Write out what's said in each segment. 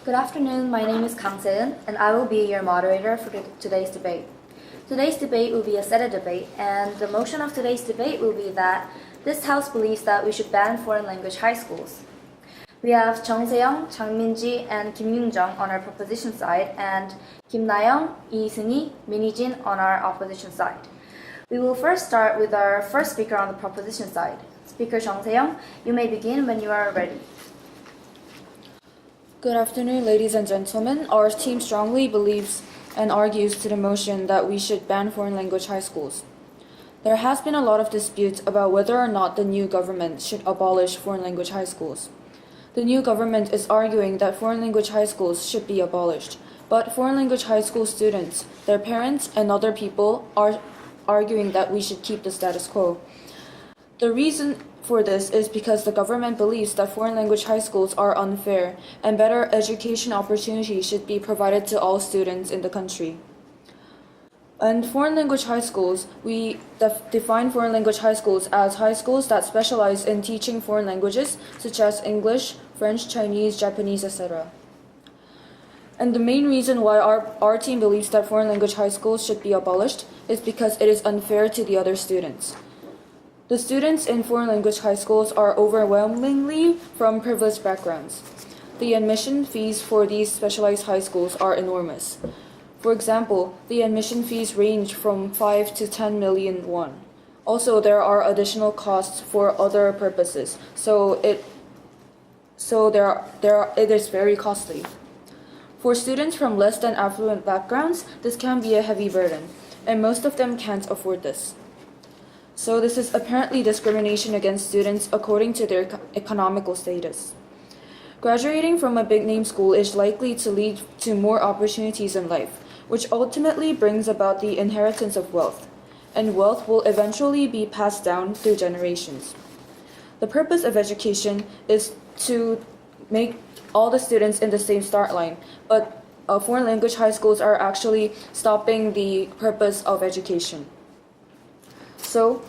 Good afternoon, my name is Kang Se-eun, and I will be your moderator for today's debate. Today's debate will be a CEDA debate, and the motion of today's debate will be that this House believes that we should ban foreign language high schools. We have Chung Se-young, Chang Min-ji, and Kim Yoon-jung on our proposition side, and Kim Na-young, Lee Seung-hee, Min Hee-jin on our opposition side. We will first start with our first speaker on the proposition side. Speaker Chung Se-young, you may begin when you are ready. Good afternoon, ladies and gentlemen. Our team strongly believes and argues to the motion that we should ban foreign language high schools. There has been a lot of dispute about whether or not the new government should abolish foreign language high schools. The new government is arguing that foreign language high schools should be abolished, but foreign language high school students, their parents, and other people are arguing that we should keep the status quo. The reason for this is because the government believes that foreign language high schools are unfair and better education opportunities should be provided to all students in the country. And foreign language high schools, we define foreign language high schools as high schools that specialize in teaching foreign languages such as English, French, Chinese, Japanese, etc. And the main reason why our team believes that foreign language high schools should be abolished is because it is unfair to the other students. The students in foreign language high schools are overwhelmingly from privileged backgrounds. The admission fees for these specialized high schools are enormous. For example, the admission fees range from 5 to 10 million won. Also, there are additional costs for other purposes, so it is very costly. For students from less than affluent backgrounds, this can be a heavy burden, and most of them can't afford this. So this is apparently discrimination against students according to their economical status. Graduating from a big-name school is likely to lead to more opportunities in life, which ultimately brings about the inheritance of wealth, and wealth will eventually be passed down through generations. The purpose of education is to make all the students in the same start line, but foreign language high schools are actually stopping the purpose of education. So,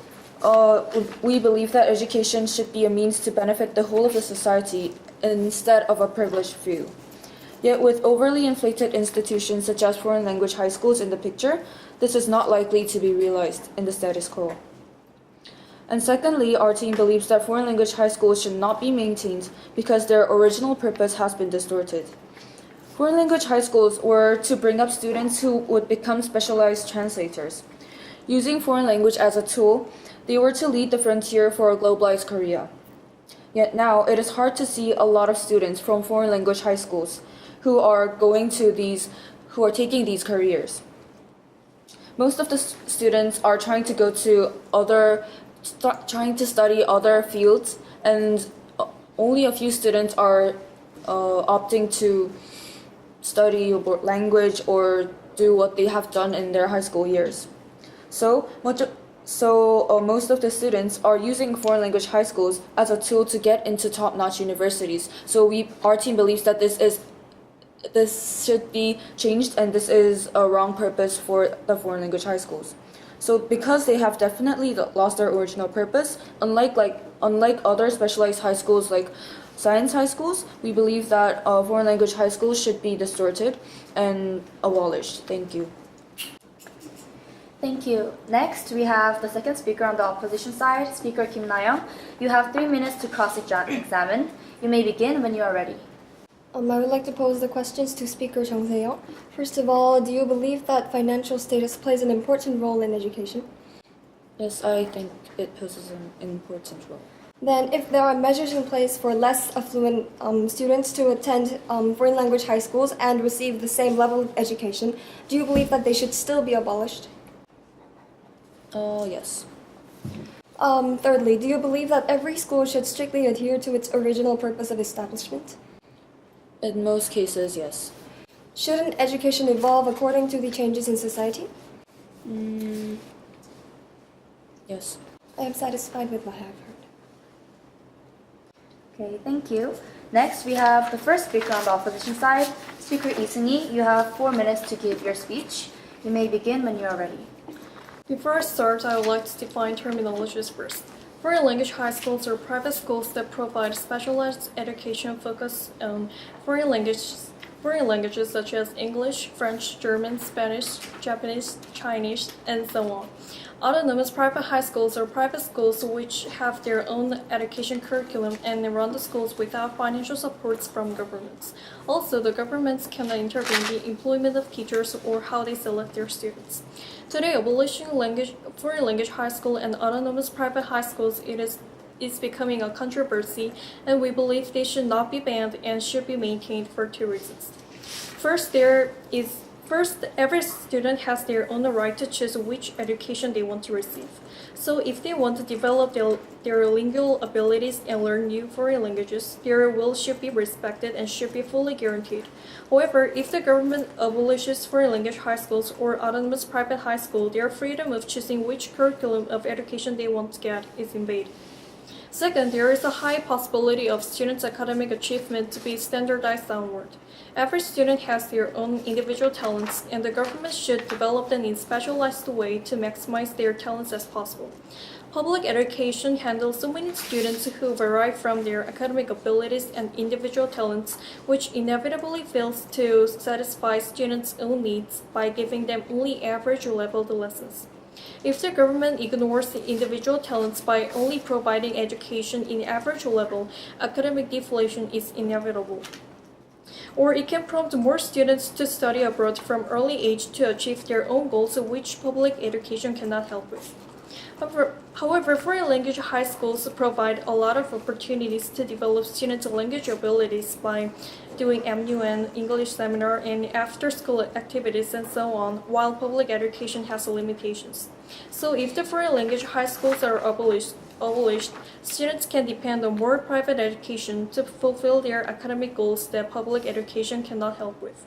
we believe that education should be a means to benefit the whole of the society instead of a privileged few. Yet with overly inflated institutions such as foreign language high schools in the picture, this is not likely to be realized in the status quo. And secondly, our team believes that foreign language high schools should not be maintained because their original purpose has been distorted. Foreign language high schools were to bring up students who would become specialized translators. Using foreign language as a tool, they were to lead the frontier for a globalized Korea. Yet now, it is hard to see a lot of students from foreign language high schools who are taking these careers. Most of the students are trying to study other fields, and only a few students are opting to study language or do what they have done in their high school years. So most of the students are using foreign language high schools as a tool to get into top-notch universities. So our team believes that this should be changed, and this is a wrong purpose for the foreign language high schools. So because they have definitely lost their original purpose, unlike other specialized high schools like science high schools, we believe that foreign language high schools should be distorted and abolished. Thank you. Thank you. Next, we have the second speaker on the opposition side, Speaker Kim Na-young. You have 3 minutes to cross-examine. You may begin when you are ready. I would like to pose the questions to Speaker Chung Se-young. First of all, do you believe that financial status plays an important role in education? Yes, I think it poses an important role. Then, if there are measures in place for less affluent students to attend foreign language high schools and receive the same level of education, do you believe that they should still be abolished? Yes. Thirdly, do you believe that every school should strictly adhere to its original purpose of establishment? In most cases, yes. Shouldn't education evolve according to the changes in society? Yes. I am satisfied with what I have heard. Okay, thank you. Next, we have the first speaker on the opposition side, Speaker Lee Seung-hee. You have 4 minutes to give your speech. You may begin when you are ready. Before I start, I would like to define terminologies first. Foreign language high schools are private schools that provide specialized education focused on foreign language foreign languages such as English, French, German, Spanish, Japanese, Chinese, and so on. Autonomous private high schools are private schools which have their own education curriculum and run the schools without financial supports from governments. Also, the governments cannot intervene in the employment of teachers or how they select their students. Today, abolishing foreign language high school and autonomous private high schools is becoming a controversy, and we believe they should not be banned and should be maintained for two reasons. First, every student has their own right to choose which education they want to receive. So if they want to develop their lingual abilities and learn new foreign languages, their will should be respected and should be fully guaranteed. However, if the government abolishes foreign language high schools or autonomous private high school, their freedom of choosing which curriculum of education they want to get is invaded. Second, there is a high possibility of students' academic achievement to be standardized downward. Every student has their own individual talents, and the government should develop them in a specialized way to maximize their talents as possible. Public education handles so many students who vary from their academic abilities and individual talents, which inevitably fails to satisfy students' own needs by giving them only average-level lessons. If the government ignores the individual talents by only providing education in average level, academic deflation is inevitable. Or it can prompt more students to study abroad from early age to achieve their own goals, which public education cannot help with. However, foreign language high schools provide a lot of opportunities to develop students' language abilities by doing MUN, English seminar, and after-school activities and so on, while public education has limitations. So if the foreign language high schools are abolished, students can depend on more private education to fulfill their academic goals that public education cannot help with.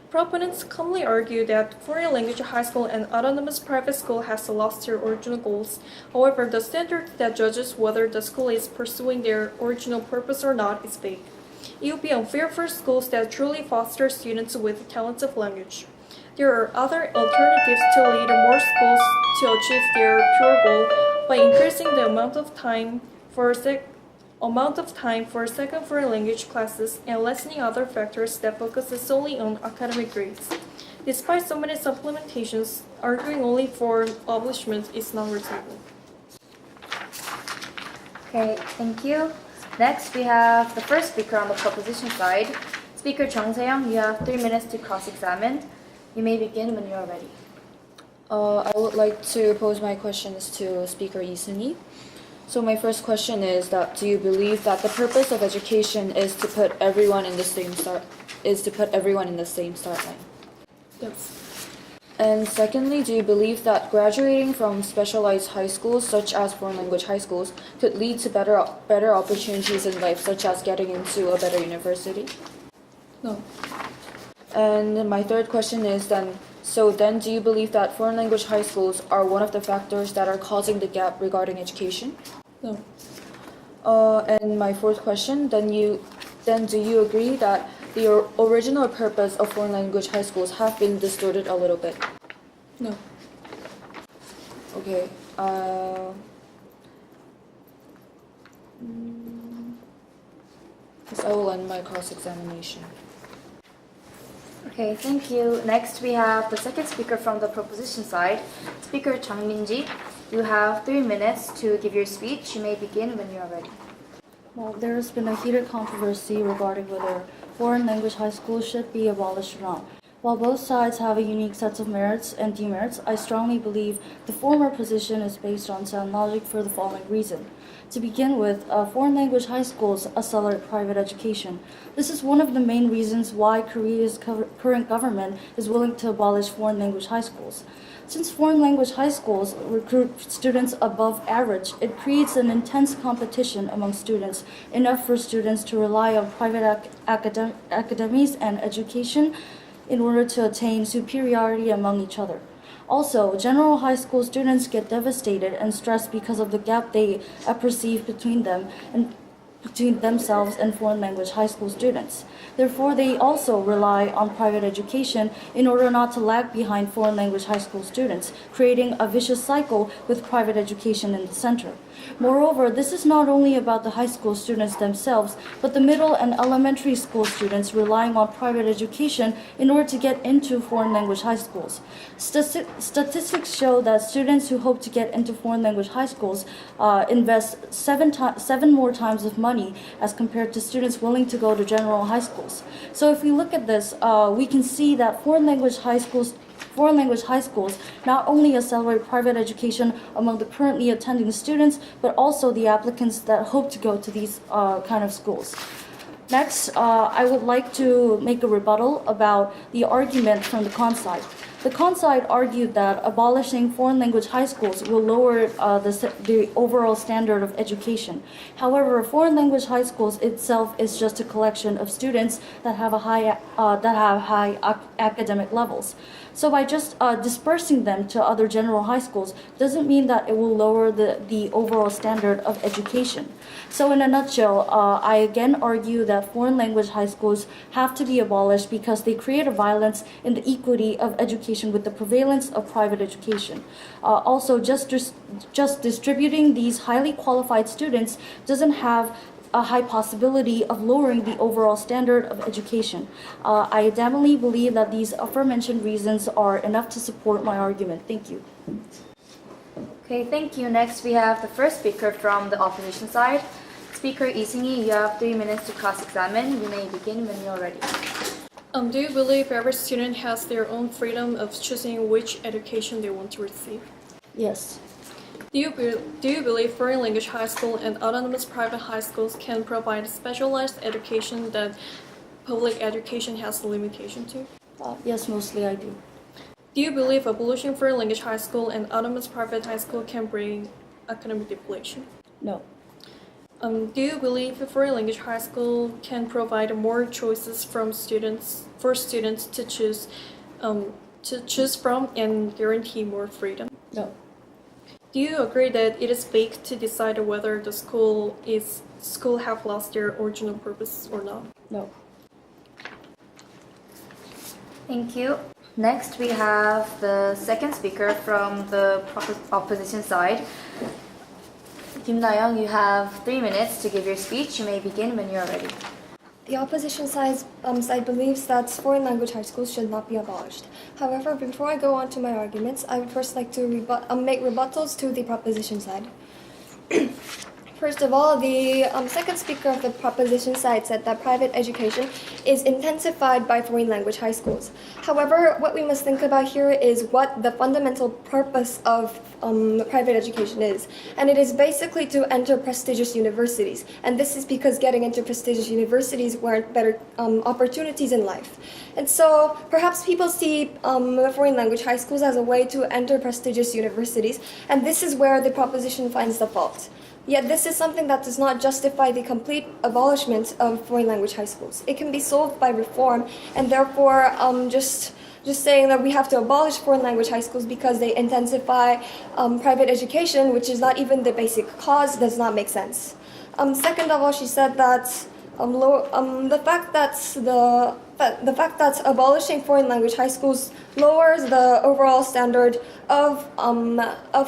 Proponents commonly argue that foreign language high school and autonomous private school has lost their original goals. However, the standard that judges whether the school is pursuing their original purpose or not is vague. It would be unfair for schools that truly foster students with talents of language. There are other alternatives to lead more schools to achieve their pure goal by increasing the amount of time for second foreign language classes and lessening other factors that focus solely on academic grades. Despite so many supplementations, arguing only for abolishment is not reasonable. Okay, thank you. Next, we have the first speaker on the proposition side. Speaker Chung Se-young, you have 3 minutes to cross-examine. You may begin when you are ready. I would like to pose my questions to Speaker Lee Seung-hee. So my first question is that do you believe that the purpose of education is to put everyone in the same start line? Yes. And secondly, do you believe that graduating from specialized high schools such as foreign language high schools could lead to better opportunities in life, such as getting into a better university? No. And my third question is then do you believe that foreign language high schools are one of the factors that are causing the gap regarding education? No. And my fourth question, do you agree that the original purpose of foreign language high schools have been distorted a little bit? No. Okay. Yes, I will end my cross-examination. Okay, thank you. Next, we have the second speaker from the proposition side. Speaker Chang Min-ji, you have 3 minutes to give your speech. You may begin when you are ready. Well, there has been a heated controversy regarding whether foreign language high schools should be abolished or not. While both sides have a unique set of merits and demerits, I strongly believe the former position is based on sound logic for the following reason. To begin with, foreign language high schools accelerate private education. This is one of the main reasons why Korea's current government is willing to abolish foreign language high schools. Since foreign language high schools recruit students above average, it creates an intense competition among students, enough for students to rely on private academies and education in order to attain superiority among each other. Also, general high school students get devastated and stressed because of the gap they perceive between themselves and foreign language high school students. Therefore, they also rely on private education in order not to lag behind foreign language high school students, creating a vicious cycle with private education in the center. Moreover, this is not only about the high school students themselves, but the middle and elementary school students relying on private education in order to get into foreign language high schools. Statistics show that students who hope to get into foreign language high schools invest seven more times of money as compared to students willing to go to general high schools. So if we look at this, we can see that foreign language high schools not only accelerate private education among the currently attending students, but also the applicants that hope to go to these kind of schools. Next, I would like to make a rebuttal about the argument from the con side. The con side argued that abolishing foreign language high schools will lower the overall standard of education. However, foreign language high schools itself is just a collection of students that have high academic levels. So by just dispersing them to other general high schools doesn't mean that it will lower the overall standard of education. So in a nutshell, I again argue that foreign language high schools have to be abolished because they create a violence in the equity of education with the prevalence of private education. Also, just distributing these highly qualified students doesn't have a high possibility of lowering the overall standard of education. I adamantly believe that these aforementioned reasons are enough to support my argument. Thank you. Okay, thank you. Next, we have the first speaker from the opposition side. Speaker Lee-Seung-hee, you have 3 minutes to cross-examine. You may begin when you're ready. Do you believe every student has their own freedom of choosing which education they want to receive? Yes. Do you believe foreign language high school and autonomous private high schools can provide specialized education that public education has a limitation to? Yes, mostly I do. Do you believe abolishing foreign language high school and autonomous private high school can bring academic deflation? No. Do you believe foreign language high school can provide more choices for students to choose from and guarantee more freedom? No. Do you agree that it is vague to decide whether the school have lost their original purpose or not? No. Thank you. Next, we have the second speaker from the opposition side. Kim Na-young, you have 3 minutes to give your speech. You may begin when you're ready. The opposition side believes that foreign language high schools should not be abolished. However, before I go on to my arguments, I would first like to make rebuttals to the proposition side. First of all, the second speaker of the proposition side said that private education is intensified by foreign language high schools. However, what we must think about here is what the fundamental purpose of private education is. And it is basically to enter prestigious universities. And this is because getting into prestigious universities warrant better opportunities in life. And so perhaps people see foreign language high schools as a way to enter prestigious universities. And this is where the proposition finds the fault. Yet this is something that does not justify the complete abolishment of foreign language high schools. It can be solved by reform, and therefore just saying that we have to abolish foreign language high schools because they intensify private education, which is not even the basic cause, does not make sense. Second of all, she said that the fact that abolishing foreign language high schools lowers the overall standard of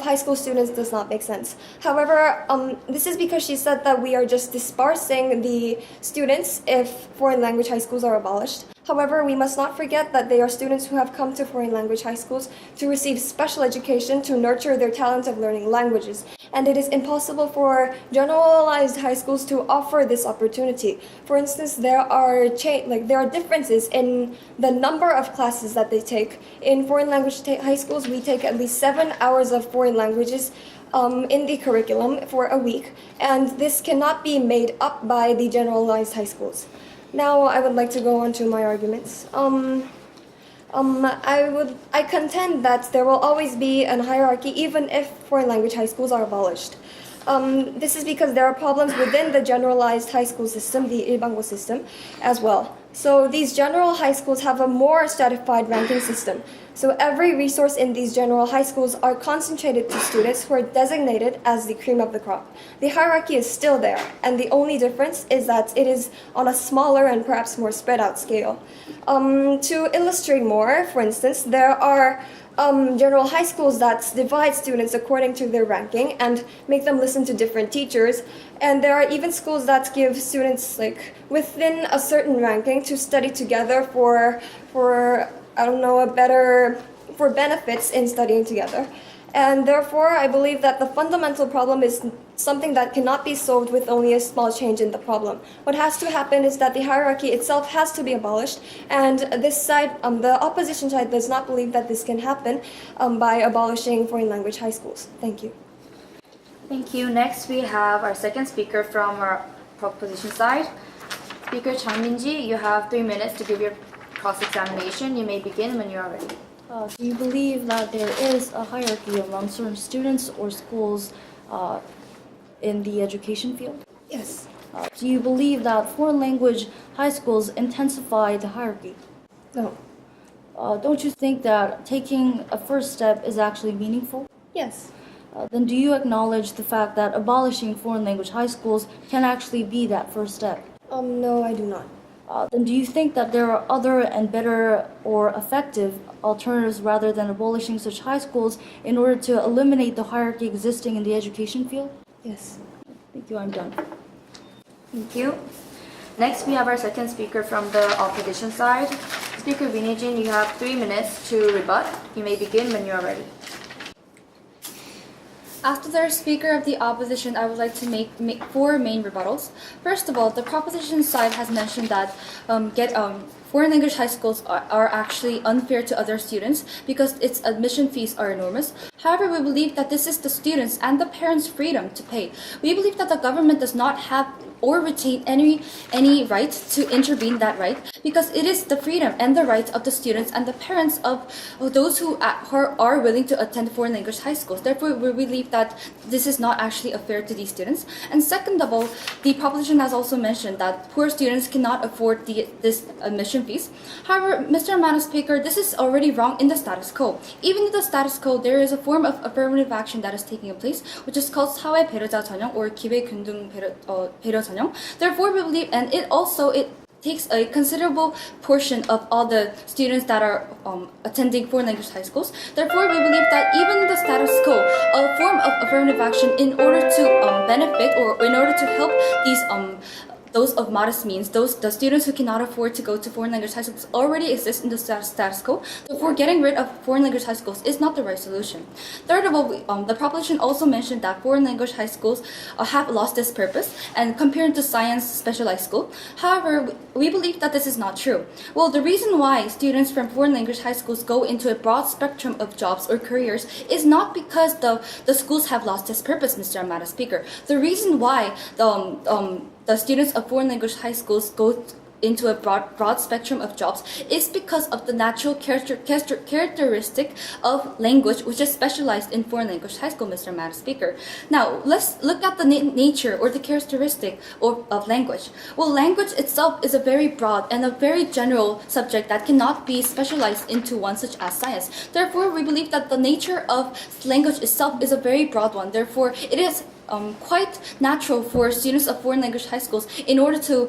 high school students does not make sense. However, this is because she said that we are just dispersing the students if foreign language high schools are abolished. However, we must not forget that they are students who have come to foreign language high schools to receive special education to nurture their talent of learning languages. And it is impossible for generalized high schools to offer this opportunity. For instance, there are differences in the number of classes that they take. In foreign language high schools, we take at least 7 hours of foreign languages in the curriculum for a week, and this cannot be made up by the generalized high schools. Now I would like to go on to my arguments. I contend that there will always be a hierarchy even if foreign language high schools are abolished. This is because there are problems within the generalized high school system, the 일반고 system, as well. So these general high schools have a more stratified ranking system. So every resource in these general high schools are concentrated to students who are designated as the cream of the crop. The hierarchy is still there, and the only difference is that it is on a smaller and perhaps more spread out scale. To illustrate more, for instance, there are general high schools that divide students according to their ranking and make them listen to different teachers. And there are even schools that give students like within a certain ranking to study together for I don't know for benefits in studying together. And therefore, I believe that the fundamental problem is something that cannot be solved with only a small change in the problem. What has to happen is that the hierarchy itself has to be abolished, and this side, the opposition side, does not believe that this can happen by abolishing foreign language high schools. Thank you. Thank you. Next, we have our second speaker from our proposition side. Speaker Chang Min-ji, you have 3 minutes to give your cross-examination. You may begin when you are ready. Do you believe that there is a hierarchy among certain students or schools in the education field? Yes. Do you believe that foreign language high schools intensify the hierarchy? No. Don't you think that taking a first step is actually meaningful? Yes. Then do you acknowledge the fact that abolishing foreign language high schools can actually be that first step? No, I do not. Then do you think that there are other and better or effective alternatives rather than abolishing such high schools in order to eliminate the hierarchy existing in the education field? Yes. Thank you, I'm done. Thank you. Next, we have our second speaker from the opposition side. Speaker Vinay Jin, you have 3 minutes to rebut. You may begin when you are ready. After the speaker of the opposition, I would like to make 4 main rebuttals. First of all, the proposition side has mentioned that foreign language high schools are actually unfair to other students because its admission fees are enormous. However, we believe that this is the students' and the parents' freedom to pay. We believe that the government does not have or retain any right to intervene that right because it is the freedom and the rights of the students and the parents of those who are willing to attend foreign language high schools. Therefore, we believe that this is not actually fair to these students. And second of all, the proposition has also mentioned that poor students cannot afford this admission fees. However, Mr. Madam Speaker, this is already wrong in the status quo. Even in the status quo, there is a form of affirmative action that is taking place, which is called 사회 배려자 전형 or 기회 균등 배려 전형. Therefore, we believe, and it takes a considerable portion of all the students that are attending foreign language high schools. Therefore, we believe that even in the status quo, a form of affirmative action in order to benefit or in order to help those of modest means, the students who cannot afford to go to foreign language high schools already exist in the status quo. Therefore, getting rid of foreign language high schools is not the right solution. Third of all, the proposition also mentioned that foreign language high schools have lost this purpose and compared to science specialized school. However, we believe that this is not true. Well, the reason why students from foreign language high schools go into a broad spectrum of jobs or careers is not because the schools have lost this purpose, Mr. Amada Speaker. The reason why the students of foreign language high schools go into a broad spectrum of jobs is because of the natural characteristic of language, which is specialized in foreign language high school, Mr. Madam Speaker. Now, let's look at the nature or the characteristic of language. Well, language itself is a very broad and a very general subject that cannot be specialized into one such as science. Therefore, we believe that the nature of language itself is a very broad one. Therefore, it is quite natural for students of foreign language high schools in order to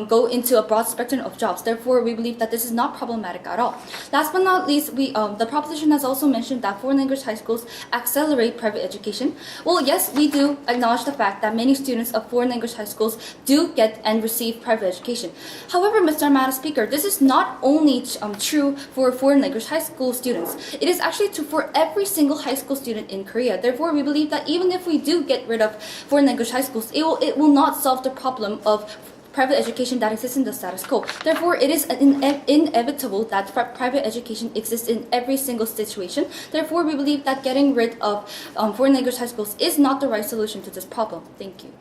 go into a broad spectrum of jobs. Therefore, we believe that this is not problematic at all. Last but not least, the proposition has also mentioned that foreign language high schools accelerate private education. Well, yes, we do acknowledge the fact that many students of foreign language high schools do get and receive private education. However, Mr. Madam Speaker, this is not only true for foreign language high school students. It is actually true for every single high school student in Korea. Therefore, we believe that even if we do get rid of foreign language high schools, it will not solve the problem of private education that exists in the status quo. Therefore, it is inevitable that private education exists in every single situation. Therefore, we believe that getting rid of foreign language high schools is not the right solution to this problem. Thank you.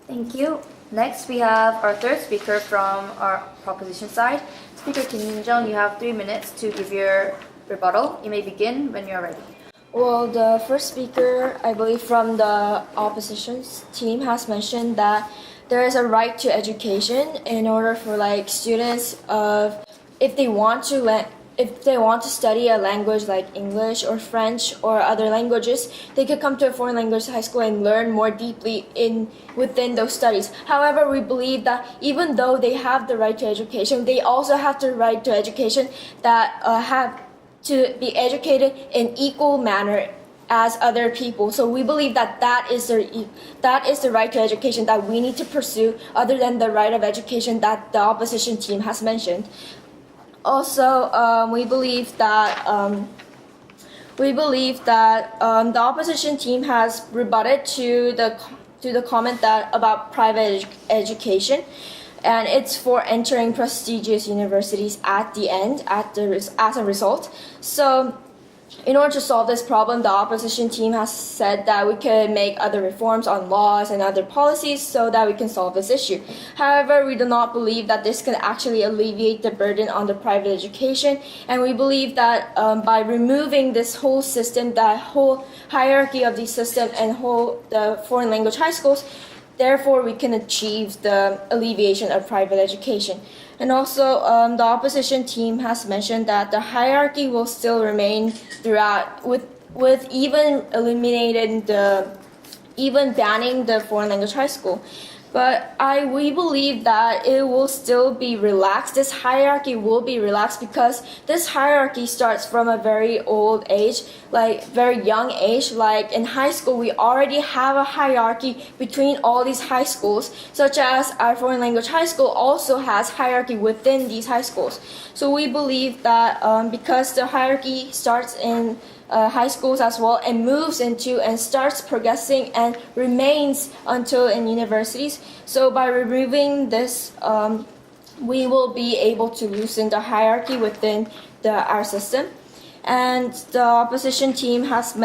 Thank you. Next, we have our third speaker from our proposition side. Speaker Kim Min-jung, you have 3 minutes to give your rebuttal. You may begin when you're ready. Well, the first speaker, I believe from the opposition team, has mentioned that there is a right to education in order for students if they want to study a language like English or French or other languages, they could come to a foreign language high school and learn more deeply within those studies. However, we believe that even though they have the right to education, they also have the right to education that have to be educated in equal manner as other people. So we believe that that is the right to education that we need to pursue, other than the right of education that the opposition team has mentioned. Also, we believe that the opposition team has rebutted to the comment that about private education, and it's for entering prestigious universities at the end as a result. So in order to solve this problem, the opposition team has said that we can make other reforms on laws and other policies so that we can solve this issue. However, we do not believe that this can actually alleviate the burden on the private education, and we believe that by removing this whole system, that whole hierarchy of the system and the foreign language high schools, therefore we can achieve the alleviation of private education. And also, the opposition team has mentioned that the hierarchy will still remain throughout, with even banning the foreign language high school. But we believe that it will still be relaxed. This hierarchy will be relaxed because this hierarchy starts from a very old age, like very young age. Like in high school, we already have a hierarchy between all these high schools, such as our foreign language high school also has hierarchy within these high schools. So we believe that because the hierarchy starts in high schools as well and moves into and starts progressing and remains until in universities. So by removing this, we will be able to loosen the hierarchy within our system. And the opposition team has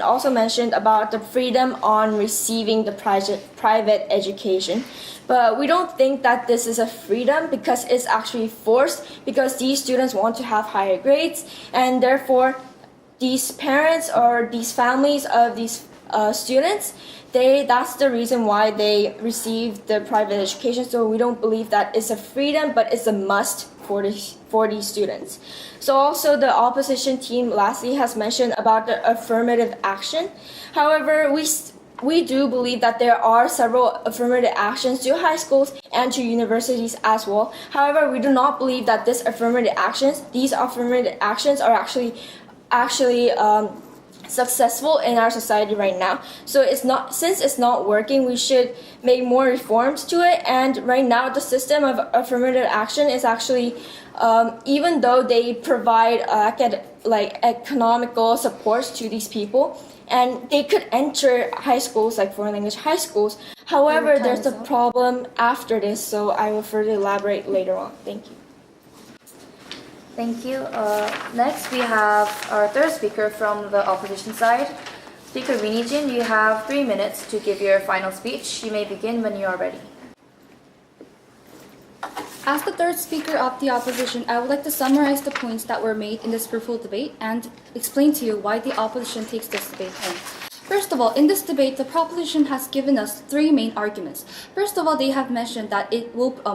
also mentioned about the freedom on receiving the private education. But we don't think that this is a freedom because it's actually forced, because these students want to have higher grades, and therefore these parents or these families of these students, that's the reason why they receive the private education. So we don't believe that it's a freedom, but it's a must for these students. So also the opposition team lastly has mentioned about the affirmative action. However, we do believe that there are several affirmative actions to high schools and to universities as well. However, we do not believe that these affirmative actions are actually successful in our society right now. So since it's not working, we should make more reforms to it. And right now, the system of affirmative action is actually, even though they provide economical supports to these people, and they could enter high schools like foreign language high schools. However, there's a problem after this, so I will further elaborate later on. Thank you. Thank you. Next, we have our third speaker from the opposition side. Speaker Winnie Jin, you have 3 minutes to give your final speech. You may begin when you are ready. As the third speaker of the opposition, I would like to summarize the points that were made in this fruitful debate and explain to you why the opposition takes this debate home. First of all, in this debate, the proposition has given us 3 main arguments. First of all, they have mentioned that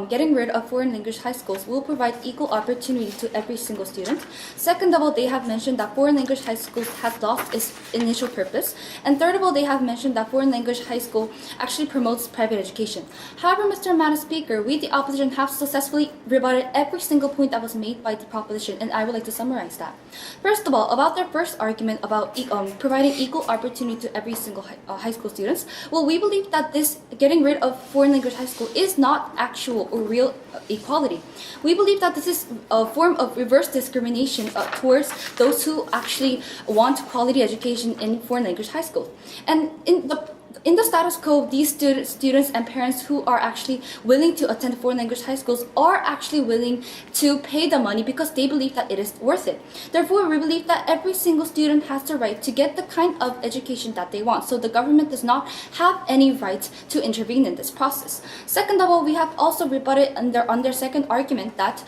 getting rid of foreign language high schools will provide equal opportunity to every single student. Second of all, they have mentioned that foreign language high schools has lost its initial purpose. And third of all, they have mentioned that foreign language high school actually promotes private education. However, Mr. Madam Speaker, we the opposition have successfully rebutted every single point that was made by the proposition, and I would like to summarize that. First of all, about their first argument about providing equal opportunity to every single high school students, well, we believe that this getting rid of foreign language high school is not actual or real equality. We believe that this is a form of reverse discrimination towards those who actually want quality education in foreign language high school. And in the status quo, these students and parents who are actually willing to attend foreign language high schools are actually willing to pay the money because they believe that it is worth it. Therefore, we believe that every single student has the right to get the kind of education that they want. So the government does not have any right to intervene in this process. Second of all, we have also rebutted on their second argument that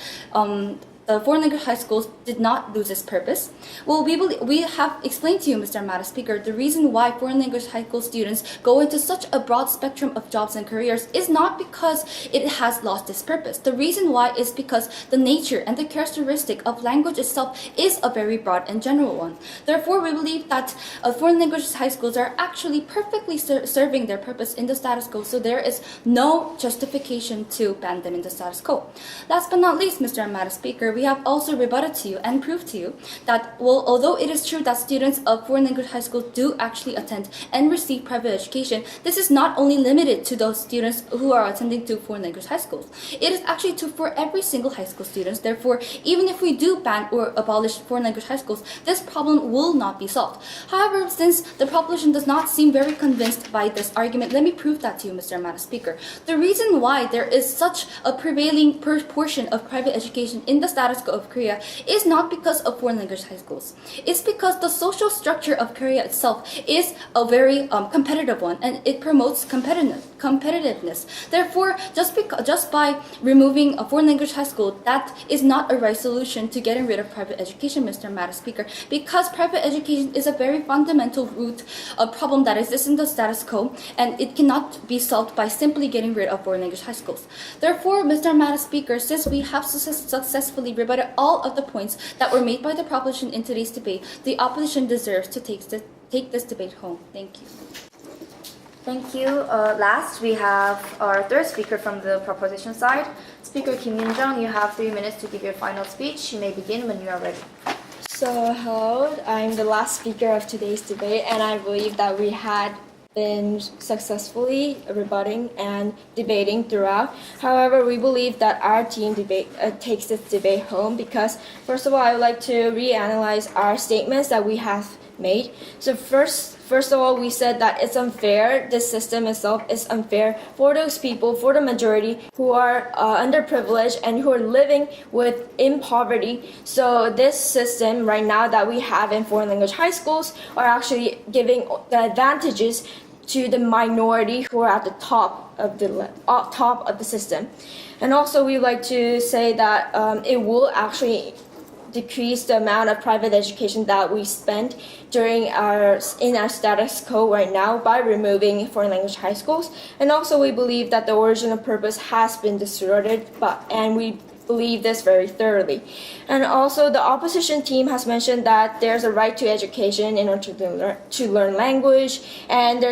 the foreign language high schools did not lose its purpose. Well, we have explained to you, Mr. Madam Speaker, the reason why foreign language high school students go into such a broad spectrum of jobs and careers is not because it has lost its purpose. The reason why is because the nature and the characteristic of language itself is a very broad and general one. Therefore, we believe that foreign language high schools are actually perfectly serving their purpose in the status quo, so there is no justification to ban them in the status quo. Last but not least, Mr. Madam Speaker, we have also rebutted to you and proved to you that, well, although it is true that students of foreign language high schools do actually attend and receive private education, this is not only limited to those students who are attending to foreign language high schools. It is actually true for every single high school students. Therefore, even if we do ban or abolish foreign language high schools, this problem will not be solved. However, since the proposition does not seem very convinced by this argument, let me prove that to you, Mr. Madam Speaker. The reason why there is such a prevailing proportion of private education in the status quo of Korea is not because of foreign language high schools. It's because the social structure of Korea itself is a very competitive one, and it promotes competitiveness. Therefore, just by removing a foreign language high school, that is not a right solution to getting rid of private education, Mr. Madam Speaker, because private education is a very fundamental root of problem that exists in the status quo, and it cannot be solved by simply getting rid of foreign language high schools. Therefore, Mr. Madam Speaker, since we have successfully rebutted all of the points that were made by the proposition in today's debate, the opposition deserves to take this debate home. Thank you. Thank you. Last, we have our third speaker from the proposition side. Speaker Kim Yoon-jung, you have 3 minutes to give your final speech. You may begin when you are ready. So, hello, I'm the last speaker of today's debate, and I believe that we had been successfully rebutting and debating throughout. However, we believe that our team takes this debate home because, first of all, I would like to reanalyze our statements that we have made. So First of all, we said that it's unfair. This system itself is unfair for those people, for the majority who are underprivileged and who are living in poverty. So this system right now that we have in foreign language high schools are actually giving the advantages to the minority who are at the top of the system. And also, we like to say that it will actually decrease the amount of private education that we spend in our status quo right now by removing foreign language high schools. And also, we believe that the original purpose has been distorted, and we believe this very thoroughly. And also, the opposition team has mentioned that there's a right to education in order to learn language, and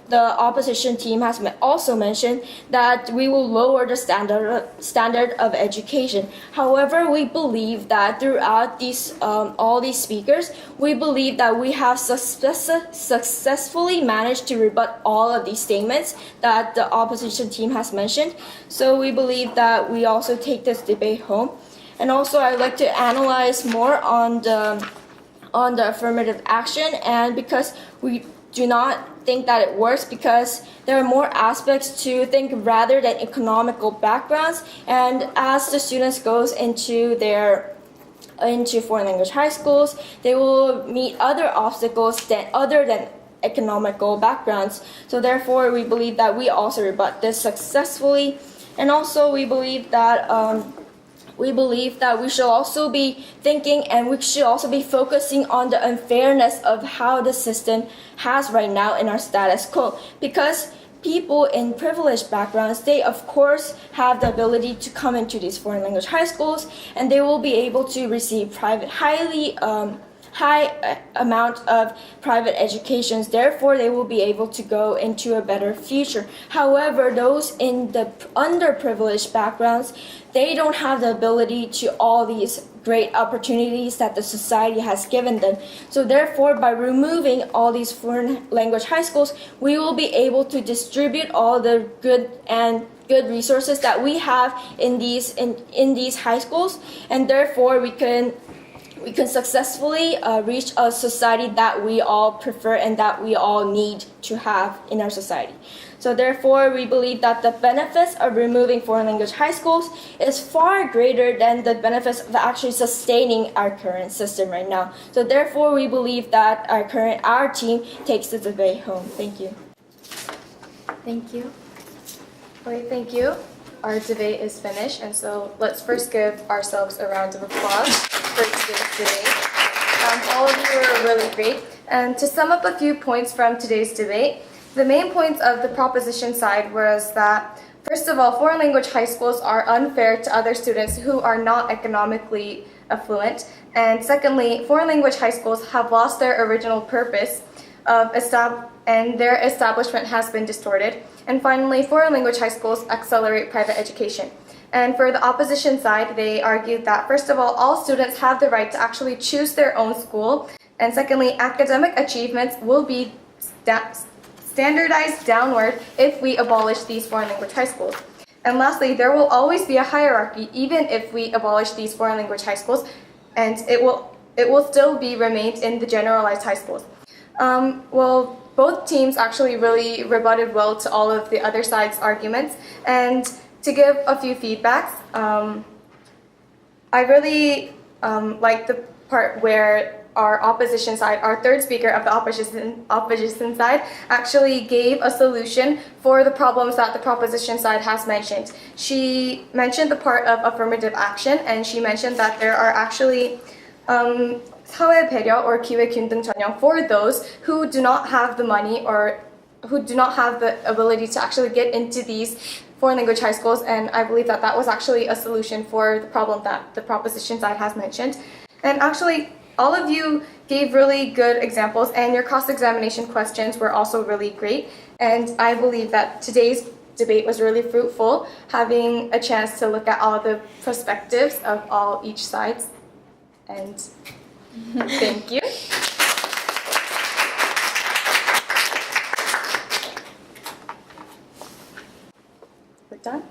the opposition team has also mentioned that we will lower the standard of education. However, we believe that throughout all these speakers, we believe that we have successfully managed to rebut all of these statements that the opposition team has mentioned. So we believe that we also take this debate home. And also, I would like to analyze more on the affirmative action, and because we do not think that it works because there are more aspects to think rather than economical backgrounds, and as the students goes into foreign language high schools, they will meet other obstacles other than economical backgrounds. So therefore, we believe that we also rebut this successfully. And also, we believe that we should also be thinking, and we should also be focusing on the unfairness of how the system has right now in our status quo. Because people in privileged backgrounds, they of course have the ability to come into these foreign language high schools, and they will be able to receive high amount of private educations. Therefore, they will be able to go into a better future. However, those in the underprivileged backgrounds, they don't have the ability to all these great opportunities that the society has given them. So therefore, by removing all these foreign language high schools, we will be able to distribute all the good resources that we have in these high schools, and therefore we can successfully reach a society that we all prefer and that we all need to have in our society. So therefore, we believe that the benefits of removing foreign language high schools is far greater than the benefits of actually sustaining our current system right now. So therefore, we believe that our team takes the debate home. Thank you. Thank you. Okay, thank you. Our debate is finished, and so let's first give ourselves a round of applause for today's debate. All of you were really great. And to sum up a few points from today's debate, the main points of the proposition side was that, first of all, foreign language high schools are unfair to other students who are not economically affluent. And secondly, foreign language high schools have lost their original purpose and their establishment has been distorted. And finally, foreign language high schools accelerate private education. And for the opposition side, they argued that, first of all students have the right to actually choose their own school. And secondly, academic achievements will be standardized downward if we abolish these foreign language high schools. And lastly, there will always be a hierarchy even if we abolish these foreign language high schools, and it will still be remained in the generalized high schools. Well, both teams actually really rebutted well to all of the other side's arguments. And to give a few feedbacks, I really like the part where our opposition side, our third speaker of the opposition side, actually gave a solution for the problems that the proposition side has mentioned. She mentioned the part of affirmative action, and she mentioned that there are actually 사회 배려 or 기회 균등 전형 for those who do not have the money or who do not have the ability to actually get into these foreign language high schools, and I believe that that was actually a solution for the problem that the proposition side has mentioned. And actually, all of you gave really good examples, and your cross-examination questions were also really great. And I believe that today's debate was really fruitful, having a chance to look at all of the perspectives of each side. And thank you. We're done?